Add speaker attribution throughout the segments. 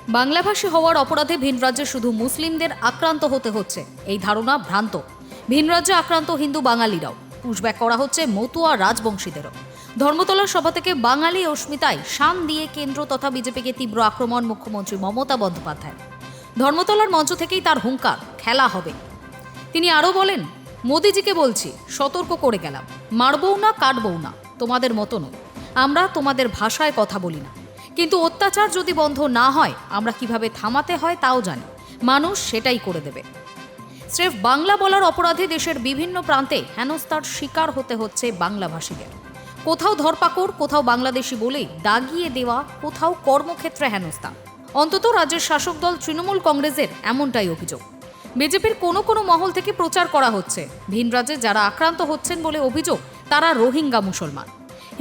Speaker 1: বাংলাভাষী হওয়ার অপরাধে ভিন রাজ্যে শুধু মুসলিমদের আক্রান্ত হতে হচ্ছে, এই ধারণা ভ্রান্ত। ভিন রাজ্যে আক্রান্ত হিন্দু বাঙালিরাও, পুশব্যাক করা হচ্ছে মতুয়া রাজবংশীদেরও। ধর্মতলার সভা থেকে বাঙালি অস্মিতায় শান দিয়ে কেন্দ্র তথা বিজেপিকে তীব্র আক্রমণ মুখ্যমন্ত্রী মমতা বন্দ্যোপাধ্যায়। ধর্মতলার মঞ্চ থেকেই তার হুঙ্কার, খেলা হবে। তিনি আরও বলেন, মোদিজিকে বলছি, সতর্ক করে গেলাম, মারবও না কাটবও না, তোমাদের মতো নয়। আমরা তোমাদের ভাষায় কথা বলি না, কিন্তু অত্যাচার যদি বন্ধ না হয় আমরা কিভাবে থামাতে হয় তাও জানি, মানুষ সেটাই করে দেবে। স্রেফ বাংলা বলার অপরাধে দেশের বিভিন্ন প্রান্তে হেনস্থার শিকার হতে হচ্ছে বাংলাভাষীদের। কোথাও ধরপাকড়, কোথাও বাংলাদেশি বলেই দাগিয়ে দেওয়া, কোথাও কর্মক্ষেত্রে হেনস্থা। অন্তত রাজ্যের শাসক দল তৃণমূল কংগ্রেসের এমনটাই অভিযোগ। বিজেপির কোনো কোনো মহল থেকে প্রচার করা হচ্ছে, ভিন রাজ্যে যারা আক্রান্ত হচ্ছেন বলে অভিযোগ তারা রোহিঙ্গা মুসলমান।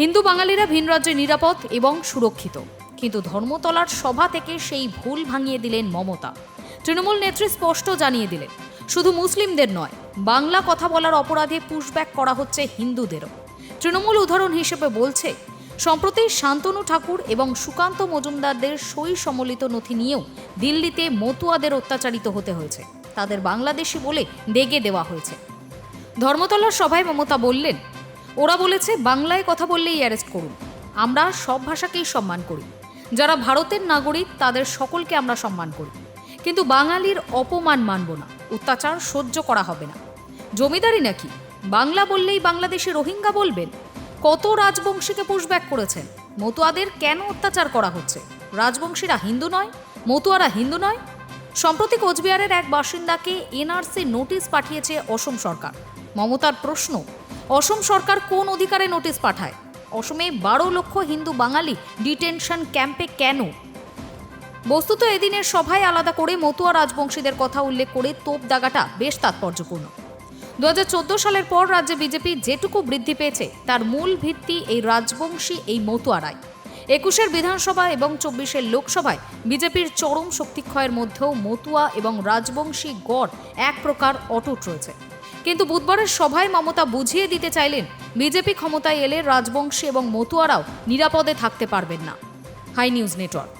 Speaker 1: হিন্দু বাঙালিরা ভিন রাজ্যে নিরাপদ এবং সুরক্ষিত। কিন্তু ধর্মতলার সভা থেকে সেই ভুল ভাঙিয়ে দিলেন মমতা। তৃণমূল নেত্রী স্পষ্ট জানিয়ে দিলেন, শুধু মুসলিমদের নয়, বাংলা কথা বলার অপরাধে পুশব্যাক করা হচ্ছে হিন্দুদেরও। তৃণমূল উদাহরণ হিসেবে বলছে, সম্প্রতি শান্তনু ঠাকুর এবং সুকান্ত মজুমদারদের সই সম্বলিত নথি নিয়েও দিল্লিতে মতুয়াদের অত্যাচারিত হতে হয়েছে, তাদের বাংলাদেশি বলে ডেকে দেওয়া হয়েছে। ধর্মতলার সভায় মমতা বললেন, ওরা বলেছে বাংলায় কথা বললেই অ্যারেস্ট করুন। আমরা সব ভাষাকেই সম্মান করি, যারা ভারতের নাগরিক তাদের সকলকে আমরা সম্মান করি, কিন্তু বাঙালির অপমান মানব না, অত্যাচার সহ্য করা হবে না। জমিদারি নাকি? বাংলা বললেই বাংলাদেশে রোহিঙ্গা বলবেন? কত রাজবংশীকে পুশব্যাক করেছেন? মতুয়াদের কেন অত্যাচার করা হচ্ছে? রাজবংশীরা হিন্দু নয়? মতুয়ারা হিন্দু নয়? সম্প্রতি কোচবিহারের এক বাসিন্দাকে এনআরসি নোটিশ পাঠিয়েছে অসম সরকার। মমতার প্রশ্ন, অসম সরকার কোন অধিকারে নোটিশ পাঠায়? অসমে 12 লক্ষ হিন্দু বাঙালি ডিটেনশন ক্যাম্পে কেন? বস্তুত এদিনের সভায় আলাদা করে মতুয়া রাজবংশীদের কথা উল্লেখ করে তোপ দাগাটা বেশ তাৎপর্যপূর্ণ। 2014 সালের পর রাজ্যে বিজেপি যেটুকু বৃদ্ধি পেয়েছে তার মূল ভিত্তি এই রাজবংশী, এই মতুয়ারাই। 21-এর বিধানসভা এবং 24-এর লোকসভায় বিজেপির চরম শক্তিক্ষয়ের মধ্যেও মতুয়া এবং রাজবংশী গড় এক প্রকার অটুট রয়েছে। কিন্তু বুধবারের সভায় মমতা বুঝিয়ে দিতে চাইলেন, বিজেপি ক্ষমতায় এলে রাজবংশী এবং মতুয়ারাও নিরাপদে থাকতে পারবেন না। Hi news network.